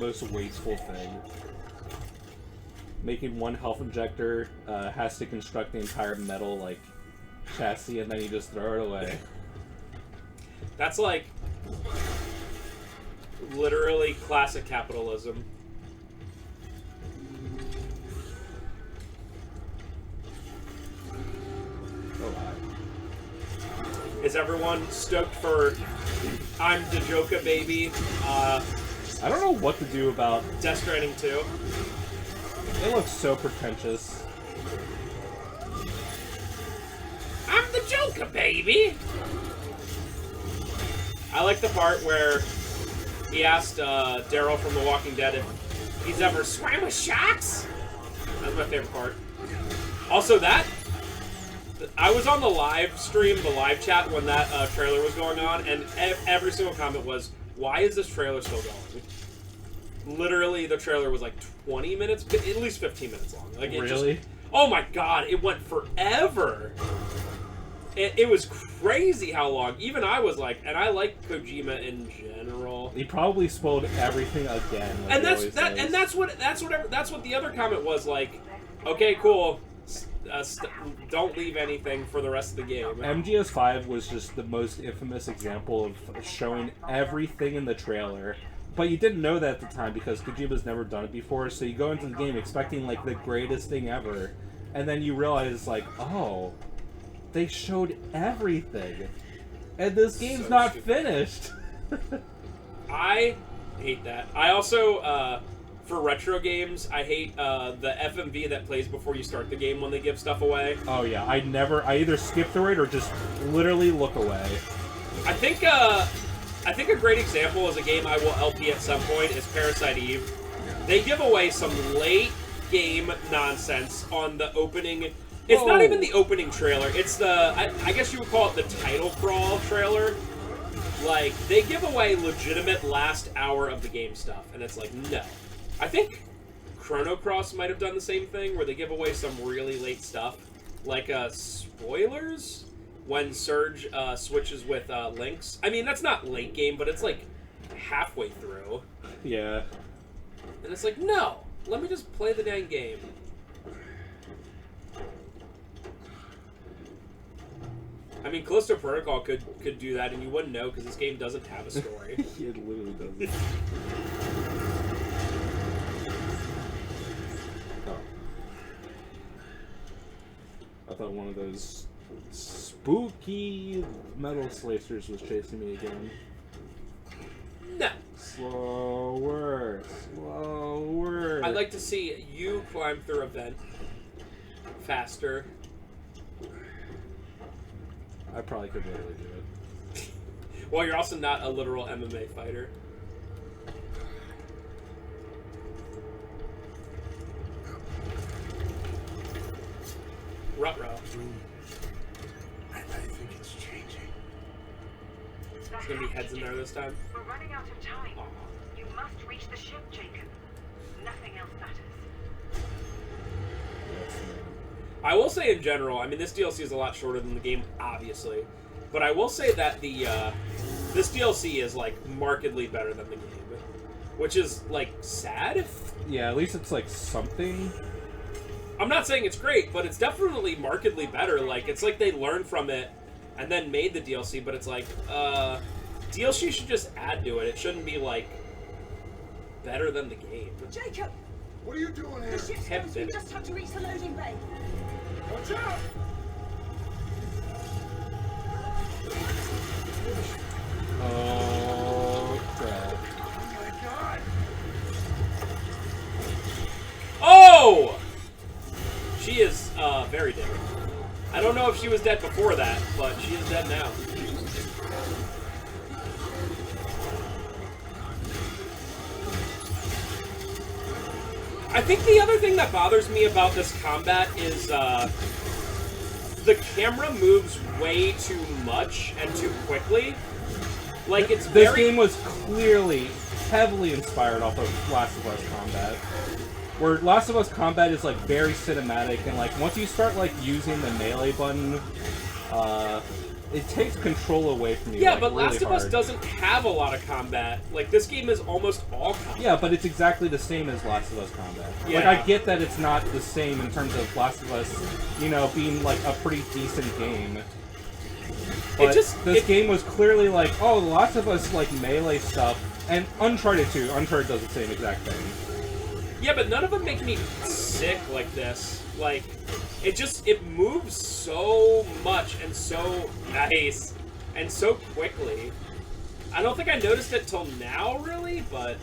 most wasteful thing. Making one health injector has to construct the entire metal, like, chassis, and then you just throw it away. That's like literally classic capitalism. Oh, hi. Is everyone stoked for I'm Dajoka Baby? I don't know what to do about Death Stranding 2. It looks so pretentious. I'm the Joker, baby! I like the part where he asked Daryl from The Walking Dead if he's ever swam with sharks. That's my favorite part. Also, I was on the live stream, the live chat, when that trailer was going on, and every single comment was, why is this trailer still going? Literally, the trailer was like 20 minutes, at least 15 minutes long. Like, it really? Just, oh my god, it went forever. It was crazy how long. Even I was like, and I like Kojima in general. He probably spoiled everything again. Like And that's what the other comment was like. Okay, cool. Don't leave anything for the rest of the game. MGS5 was just the most infamous example of showing everything in the trailer. But you didn't know that at the time because Kojima's never done it before, so you go into the game expecting, like, the greatest thing ever. And then you realize, like, oh, they showed everything. And this game's not finished. I hate that. I also, for retro games, I hate the FMV that plays before you start the game when they give stuff away. Oh yeah, I either skip through it or just literally look away. I think a great example is a game I will LP at some point is Parasite Eve. They give away some late game nonsense on the opening. It's not even the opening trailer. It's the, I guess you would call it the title crawl trailer. Like, they give away legitimate last hour of the game stuff, and it's like, no. I think Chrono Cross might have done the same thing, where they give away some really late stuff. Like, spoilers? When Surge switches with Lynx. I mean, that's not late game, but it's like halfway through. Yeah. And it's like, no! Let me just play the dang game. I mean, Callisto Protocol could do that, and you wouldn't know because this game doesn't have a story. It literally doesn't. Oh. I thought one of those spooky metal slicers was chasing me again. No. Slower. Slower. I'd like to see you climb through a vent faster. I probably could literally do it. Well, you're also not a literal MMA fighter. Ruh-roh. I think it's changing. There's gonna be heads in there this time. We're running out of time. You must reach the ship, Jacob. Nothing else matters. I will say in general, I mean, this DLC is a lot shorter than the game, obviously. But I will say that the this DLC is, like, markedly better than the game. Which is, like, sad. Yeah, at least it's, like, something. I'm not saying it's great, but it's definitely markedly better. Like, it's like they learned from it and then made the DLC, but it's like, DLC should just add to it. It shouldn't be, like, better than the game. Jacob! What are you doing here? The ship's close. We just have to reach the loading bay. Watch out! Oh, crap. Oh my god! Oh! She is, very dead. I don't know if she was dead before that, but she is dead now. I think the other thing that bothers me about this combat is, the camera moves way too much and too quickly. Like, it's This game was clearly heavily inspired off of Last of Us combat. Where Last of Us combat is, like, very cinematic, and, like, once you start, like, using the melee button, it takes control away from you. Yeah, like, but really Last of Us hard. doesn't have a lot of combat. Like, this game is almost all combat. Yeah, but it's exactly the same as Last of Us combat. Yeah. Like, I get that it's not the same in terms of Last of Us, you know, being like a pretty decent game. But this game was clearly like, oh, Last of Us like melee stuff, and Uncharted 2. Uncharted does the same exact thing. Yeah, but none of them make me sick like this. Like, it moves so much and so nice and so quickly. I don't think I noticed it till now, really, but...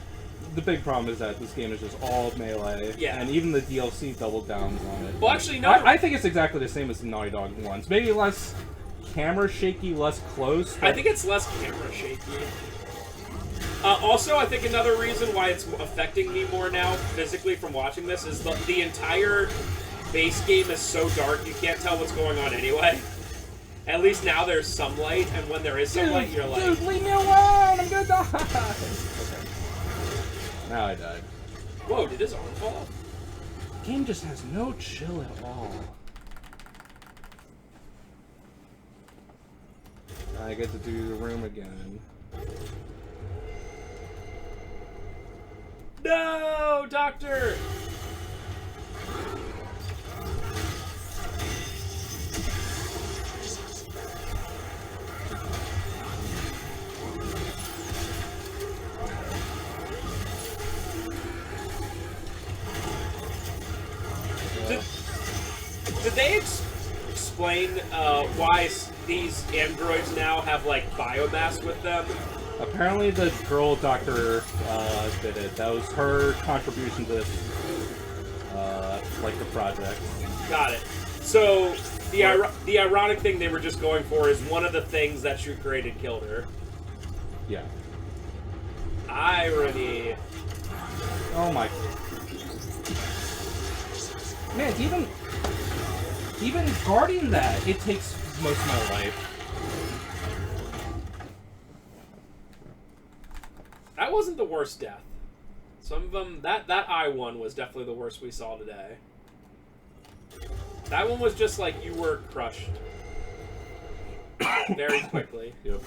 The big problem is that this game is just all melee. Yeah. And even the DLC doubled down on it. Well, actually, no. I think it's exactly the same as the Naughty Dog ones. Maybe less camera shaky, less close. I think it's less camera shaky. Also, I think another reason why it's affecting me more now, physically, from watching this, is the entire base game is so dark you can't tell what's going on anyway. At least now there's some light, and when there is some light, you're like... Dude, leave me alone! I'm gonna die! Okay. Now I died. Whoa, did his arm fall off? The game just has no chill at all. I get to do the room again. No, Doctor! Did they explain why these androids now have, like, biomass with them? Apparently the girl doctor did it. That was her contribution to this, like, the project. Got it. So, the ironic thing they were just going for is one of the things that she created killed her. Yeah. Irony. Oh my... Man, even guarding that, it takes most of my life. That wasn't the worst death. Some of them, that eye one was definitely the worst we saw today. That one was just like you were crushed. Very quickly. Yep.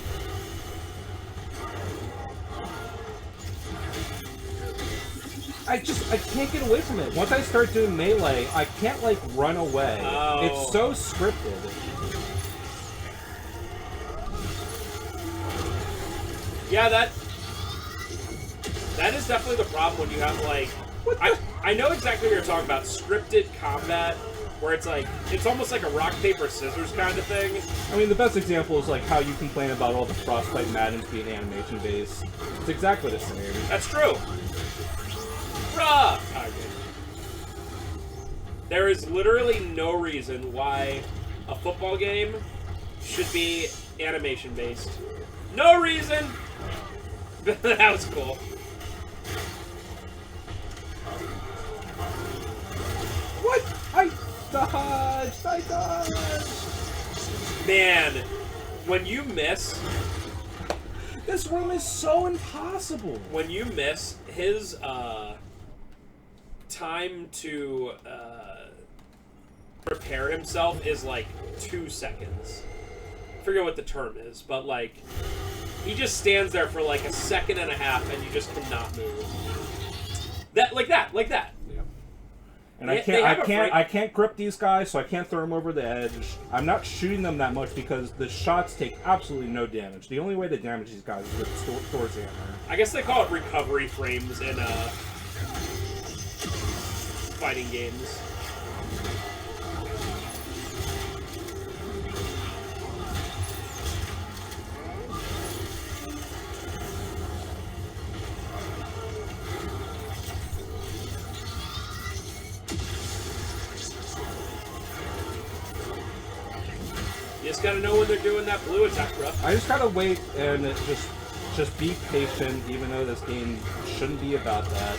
I can't get away from it. Once I start doing melee, I can't, like, run away. Oh. It's so scripted. Yeah, that is definitely the problem when you have, like... I know exactly what you're talking about. Scripted combat, where it's like... It's almost like a rock, paper, scissors kind of thing. I mean, the best example is, like, how you complain about all the Frostbite Maddens being animation-based. It's exactly the same. That's true. Bruh! Okay. There is literally no reason why a football game should be animation-based. No reason! That was cool. What? I dodged! Man, when you miss... This room is so impossible! When you miss, his, time to, prepare himself is like 2 seconds. I forget what the term is, but like, he just stands there for like a second and a half and you just cannot move. Like that. Yep. And They I can't grip these guys, so I can't throw them over the edge. I'm not shooting them that much because the shots take absolutely no damage. The only way to damage these guys is with Thor's hammer. I guess they call it recovery frames in, fighting games. You just gotta know when they're doing that blue attack, bro. I just gotta wait and just be patient, even though this game shouldn't be about that.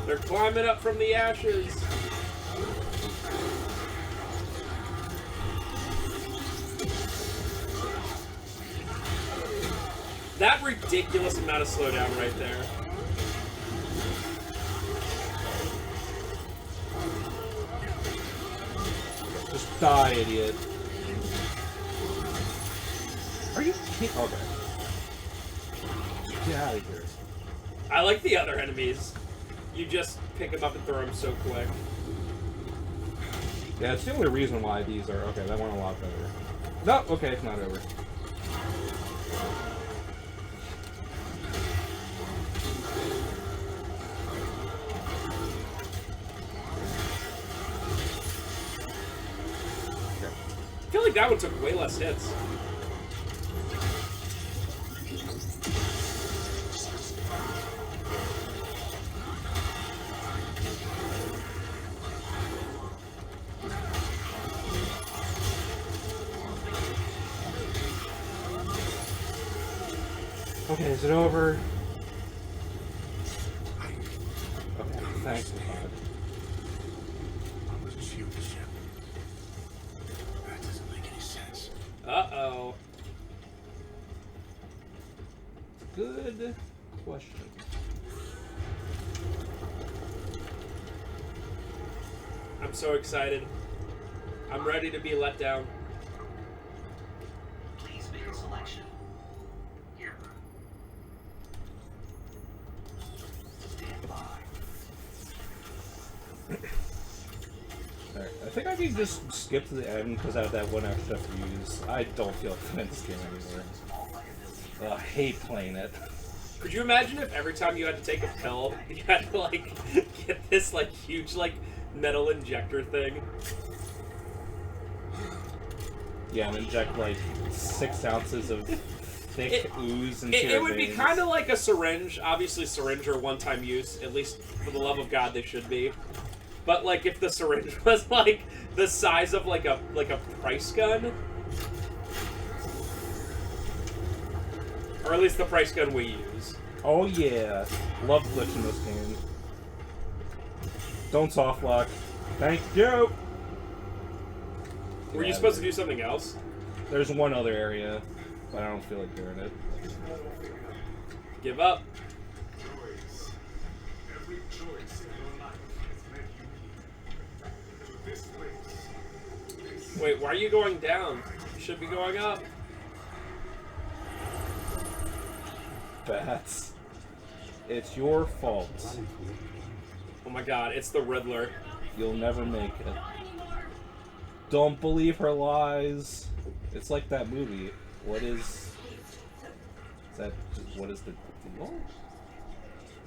They're climbing up from the ashes. That ridiculous amount of slowdown right there. Die, idiot. Are you kidding? Okay. Get out of here. I like the other enemies. You just pick them up and throw them so quick. Yeah, it's the only reason why these are... Okay, that went a lot better. No, okay, it's not over. I feel like that one took way less hits. Okay, is it over? Okay, thank God. I'm gonna shield the ship. That doesn't make any sense. Uh-oh. Good question. I'm so excited. I'm ready to be let down. Please make a selection. Here. Stand by. Alright, I think I can just skip to the end because I have that one extra fuse. I don't feel playing this game anymore. Ugh, I hate playing it. Could you imagine if every time you had to take a pill, you had to, like, get this, like, huge, like, metal injector thing? Yeah, and inject like 6 ounces of thick ooze into It your would be veins. kind of like a syringe. Obviously, syringe are one-time use. At least, for the love of God, they should be. But, like, if the syringe was, like, the size of, like a price gun... Or at least the price gun we use. Oh yeah, love glitching this game. Don't soft lock. Thank you. Were you supposed to do something else? There's one other area, but I don't feel like doing it. Give up. Choice. Every choice in your life has meant you here. To this place. Wait, why are you going down? You should be going up. Bats. It's your fault. Oh my God, it's the Riddler. You'll never make it. Don't believe her lies. It's like that movie. What is that? What is the deal?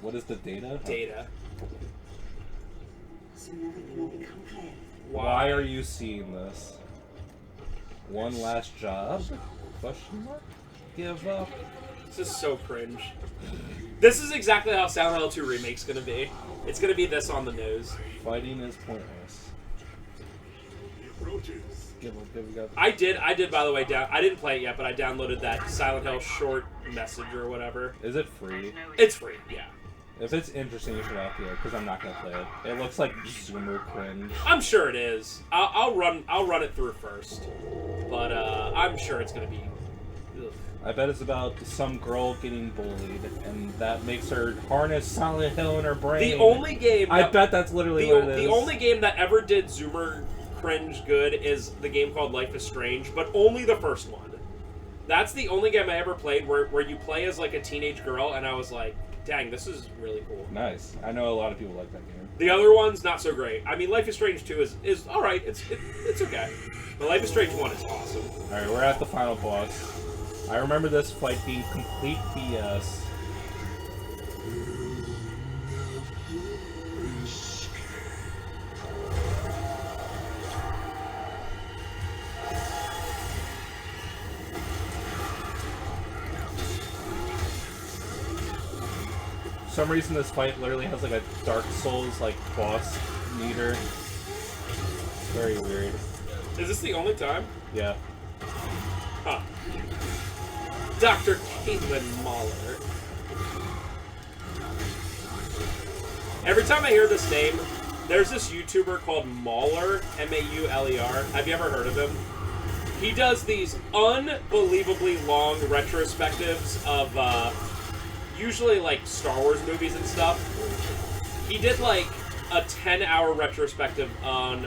What is the data? Data. Soon everything will become clear. Why are you seeing this? One last job? Question mark? Give up. This is so cringe. This is exactly how Silent Hill 2 Remake's gonna be. It's gonna be this on the nose. Fighting is pointless. The approaches. Give up. I did by the way, I didn't play it yet, but I downloaded that Silent Hill short message or whatever. Is it free? It's free, yeah. If it's interesting, you should have to, because I'm not gonna play it. It looks like Zoomer cringe. I'm sure it is. I'll run it through first, but I'm sure it's gonna be. Ugh. I bet it's about some girl getting bullied, and that makes her harness Silent Hill in her brain. The only game. I bet that's literally what it is. The only game that ever did Zoomer cringe good is the game called Life is Strange, but only the first one. That's the only game I ever played where you play as like a teenage girl, and I was like, dang, this is really cool. Nice. I know a lot of people like that game. The other one's not so great. I mean, Life is Strange 2 is all right. It's okay. But Life is Strange 1 is awesome. All right, we're at the final boss. I remember this fight being complete BS. For some reason, this fight literally has like a Dark Souls like boss meter. It's very weird. Is this the only time? Yeah. Huh. Dr. Caitlin Mahler. Every time I hear this name, there's this YouTuber called Mauler, M-A-U-L-E-R. Have you ever heard of him? He does these unbelievably long retrospectives of, usually, like, Star Wars movies and stuff. He did, like, a 10-hour retrospective on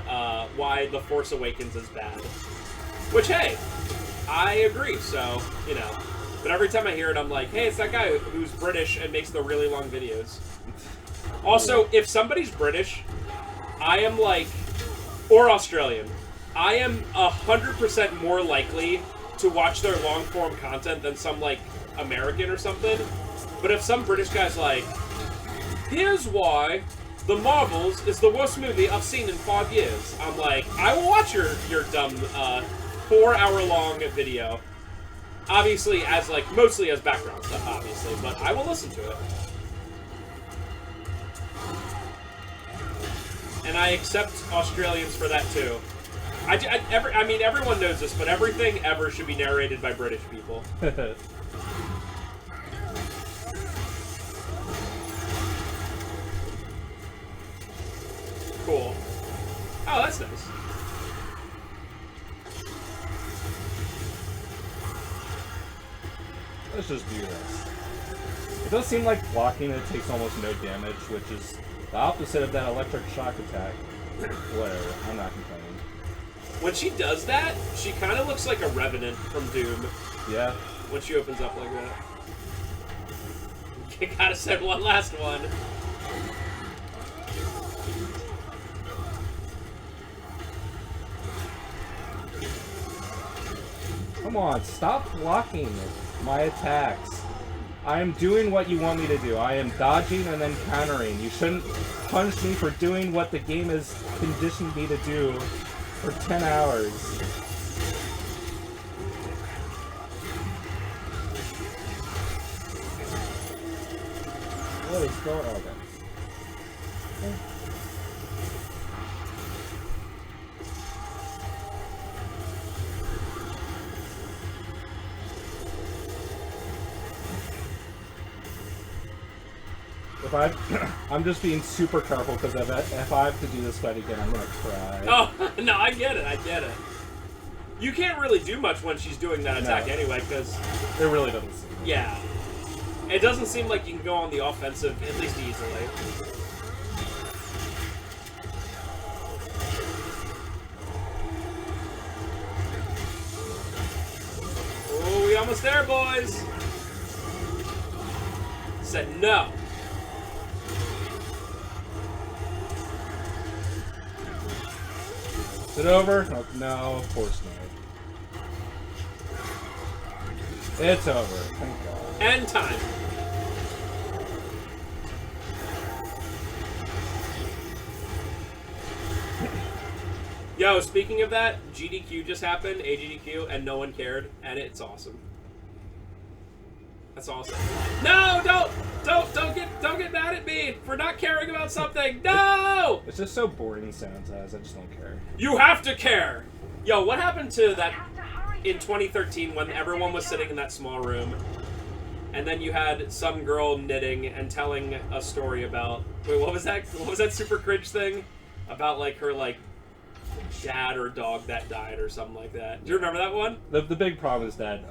why The Force Awakens is bad. Which, hey, I agree, so, you know. But every time I hear it, I'm like, hey, it's that guy who's British and makes the really long videos. Also, if somebody's British, I am like, or Australian, I am 100% more likely to watch their long-form content than some, like, American or something. But if some British guy's like, here's why The Marvels is the worst movie I've seen in 5 years, I'm like, I will watch your dumb 4-hour-long video. Obviously, as, like, mostly as background stuff, obviously, but I will listen to it. And I accept Australians for that, too. I mean, everyone knows this, but everything ever should be narrated by British people. Cool. Oh, that's nice. Let's just do this. It does seem like blocking it takes almost no damage, which is the opposite of that electric shock attack. Whatever, I'm not complaining. When she does that, she kind of looks like a Revenant from Doom. Yeah. When she opens up like that. You gotta send one last one. Come on, stop blocking my attacks. I am doing what you want me to do. I am dodging and then countering. You shouldn't punish me for doing what the game has conditioned me to do for 10 hours. What is going on there? I'm just being super careful because if I have to do this fight again, I'm gonna cry. Oh, no, I get it, I get it. You can't really do much when she's doing that attack anyway, because... It really doesn't seem. Yeah. It doesn't seem like you can go on the offensive, at least easily. Oh, we almost there, boys! Said no. Is it over? Oh, no, of course not. It's over. Thank God. And time. Yo, speaking of that, GDQ just happened, AGDQ, and no one cared, and it's awesome. That's awesome. No, don't get mad at me for not caring about something. No! It's just so boring sounds as I just don't care. You have to care. Yo, what happened to that in 2013 when everyone was sitting in that small room, and then you had some girl knitting and telling a story about what was that? What was that super cringe thing about like her like dad or dog that died or something like that? Do you remember that one? The big problem is that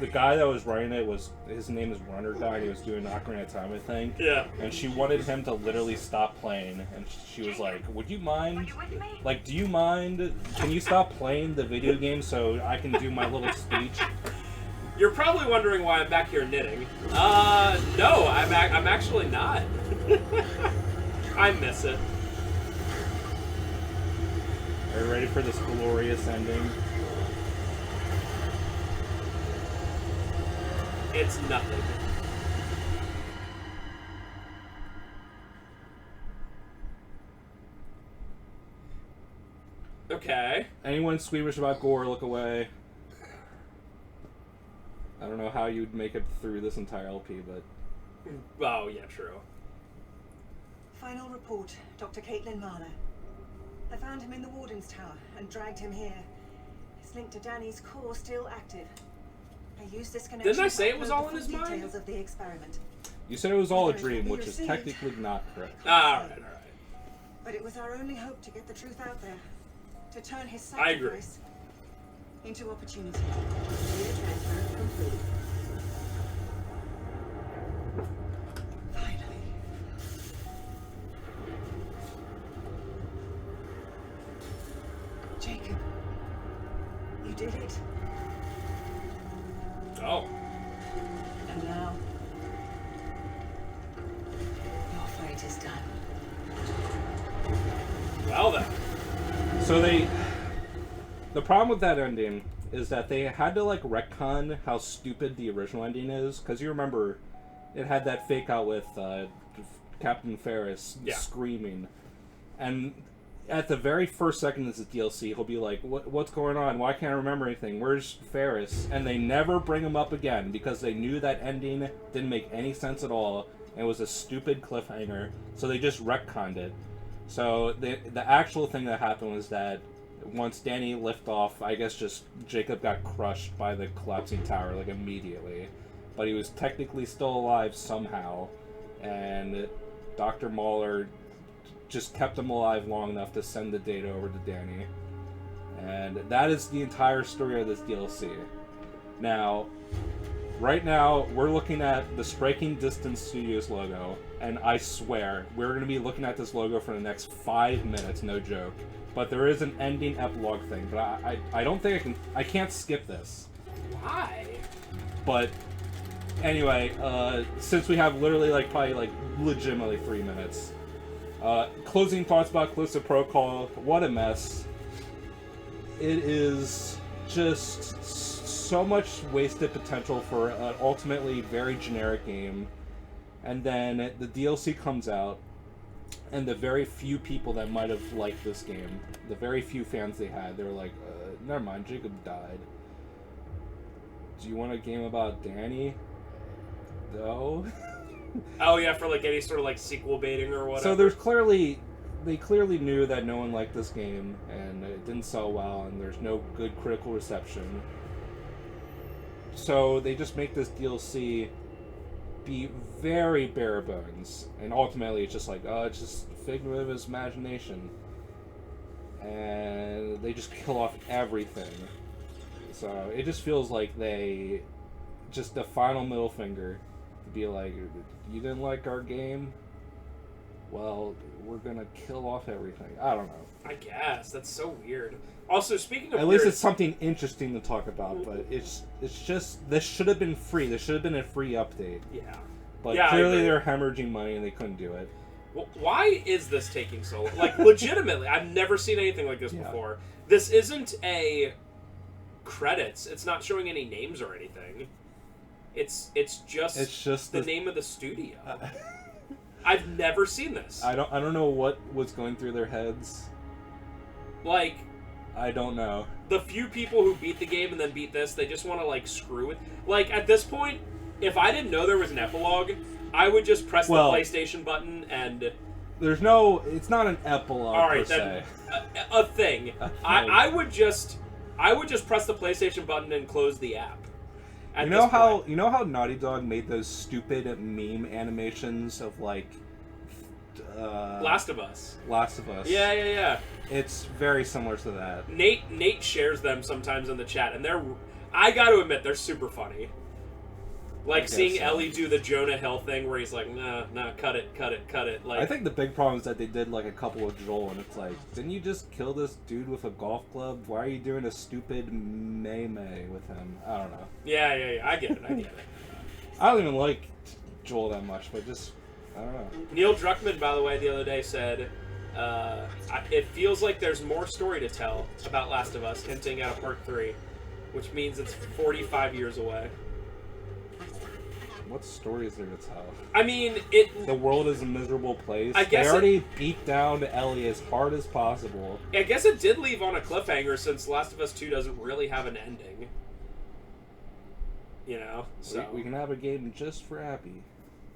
the guy that was running it his name is Runner Guy. He was doing Ocarina of Time, I think. Yeah. And she wanted him to literally stop playing, and she was like, "Would you mind? Like, do you mind? Can you stop playing the video game so I can do my little speech?" You're probably wondering why I'm back here knitting. No, I'm actually not. I miss it. Are you ready for this glorious ending? It's nothing. Okay. Anyone squeamish about gore, look away. I don't know how you'd make it through this entire LP, but... Oh, yeah, true. Final report, Dr. Caitlin Marlowe. I found him in the Warden's Tower and dragged him here. His link to Danny's core still active. I used this connection. Didn't I say it was all in his mind? Details of the experiment. You said it was all a dream, which is technically not correct. Alright. But it was our only hope to get the truth out there. To turn his I agree. sacrifice into opportunity. Data transfer complete. Finally. Oh. And now, your fate is done. Well then. So the problem with that ending is that they had to like retcon how stupid the original ending is, because you remember it had that fake out with Captain Ferris Yeah. screaming, and at the very first second of this DLC, he'll be like, "What's going on? Why can't I remember anything? Where's Ferris?" And they never bring him up again because they knew that ending didn't make any sense at all. And it was a stupid cliffhanger, so they just retconned it. So the actual thing that happened was that once Danny lifted off, I guess just Jacob got crushed by the collapsing tower like immediately, but he was technically still alive somehow, and Dr. Mahler just kept him alive long enough to send the data over to Danny. And that is the entire story of this DLC. Now, right now, we're looking at the Striking Distance Studios logo, and I swear, we're going to be looking at this logo for the next 5 minutes, no joke. But there is an ending epilogue thing, but I don't think I can't skip this. Why? But anyway, since we have literally probably legitimately 3 minutes, closing thoughts about Callisto Protocol. What a mess. It is just so much wasted potential for an ultimately very generic game. And then the DLC comes out, and the very few people that might have liked this game, the very few fans they had, they were like, never mind, Jacob died. Do you want a game about Danny? No. Oh yeah, for any sort of sequel baiting or whatever. So they clearly knew that no one liked this game, and it didn't sell well, and there's no good critical reception. So they just make this DLC be very bare bones, and ultimately it's just it's just a figment of his imagination. And they just kill off everything. So it just feels like they just the final middle finger to be like, you didn't like our game? Well, we're gonna kill off everything. I don't know. I guess that's so weird. Also, speaking of At weird, least it's something interesting to talk about, but it's just this should have been free. This should have been a free update. yeah. But Yeah, I clearly agree. they're hemorrhaging money and they couldn't do it. Well, why is this taking so long? Legitimately, I've never seen anything like this Yeah. before. This isn't a credits. It's not showing any names or anything. It's just the name of the studio. I've never seen this. I don't know what was going through their heads. I don't know. The few people who beat the game and then beat this, they just want to screw it. At this point, if I didn't know there was an epilogue, I would just press the PlayStation button and. There's no. It's not an epilogue. All right, per then se. a thing. I would just press the PlayStation button and close the app. You know how Naughty Dog made those stupid meme animations of Last of Us. Last of Us. Yeah. It's very similar to that. Nate shares them sometimes in the chat, and I got to admit, they're super funny. Seeing Ellie do the Jonah Hill thing where he's like, nah, cut it. I think the big problem is that they did a couple of Joel, and it's didn't you just kill this dude with a golf club? Why are you doing a stupid May with him? I don't know. Yeah, I get it. I don't even like Joel that much, but just, I don't know. Neil Druckmann, by the way, the other day said, it feels like there's more story to tell about Last of Us, hinting at a part 3, which means it's 45 years away. What story is there to tell? I mean, The world is a miserable place. I guess they already beat down Ellie as hard as possible. I guess it did leave on a cliffhanger since Last of Us 2 doesn't really have an ending. So... We can have a game just for Abby.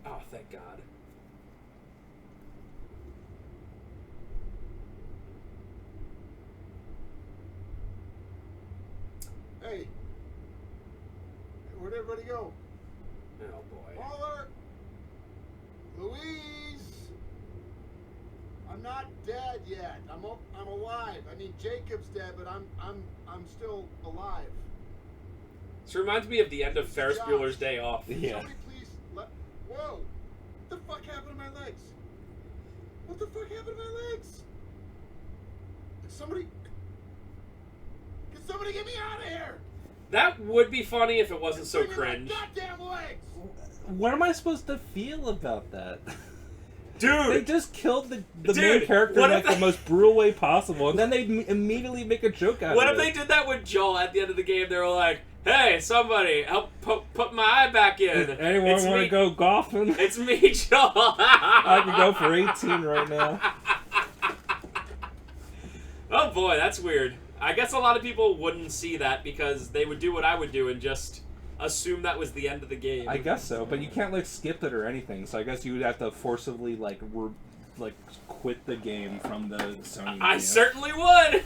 Oh, thank God. Hey, where'd everybody go? Oh, boy. Mahler! Louise! I'm not dead yet. I'm alive. I mean, Jacob's dead, but I'm still alive. This reminds me of the end of Ferris Josh. Bueller's Day Off. Yeah. Somebody please Whoa! What the fuck happened to my legs? What the fuck happened to my legs? Can somebody get me out of here? That would be funny if it wasn't so Bring in my cringe. goddamn legs! What am I supposed to feel about that? Dude! They just killed the Dude, main character what in if like the they- most brutal way possible, and then they immediately make a joke out What of if it. they did that with Joel at the end of the game? They were like, "Hey, somebody, help put my eye back in." Anyone It's want to me- go golfing? It's me, Joel. I can go for 18 right now. Oh boy, that's weird. I guess a lot of people wouldn't see that because they would do what I would do and just assume that was the end of the game. I guess so, but you can't like skip it or anything. So I guess you would have to forcibly like quit the game from the Sony. I game. certainly would.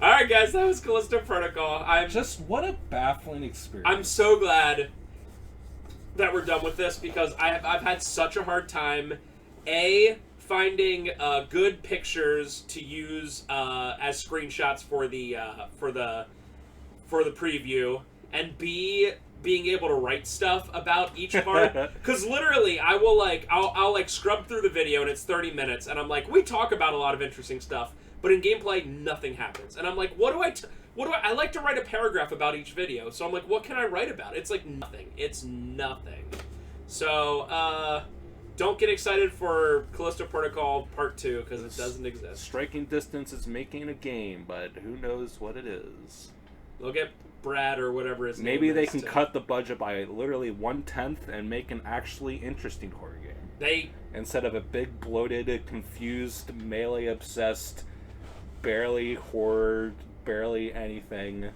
All right, guys, that was Callisto Protocol. Just what a baffling experience. I'm so glad that we're done with this because I've had such a hard time finding good pictures to use as screenshots for the preview, and B, being able to write stuff about each part. Because literally, I'll like scrub through the video and it's 30 minutes, and I'm like, we talk about a lot of interesting stuff, but in gameplay, nothing happens. And I'm like, I like to write a paragraph about each video, so I'm like, what can I write about? It's like nothing. It's nothing. So, don't get excited for Callisto Protocol Part 2, because it doesn't exist. Striking Distance is making a game, but who knows what it is. They'll get Brad or whatever his name is. Maybe they can to- cut the budget by literally 1/10 and make an actually interesting horror game. Instead of a big, bloated, confused, melee-obsessed, barely horror, barely anything.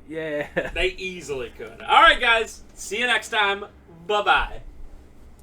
Yeah. They easily could. Alright, guys. See you next time. Bye-bye.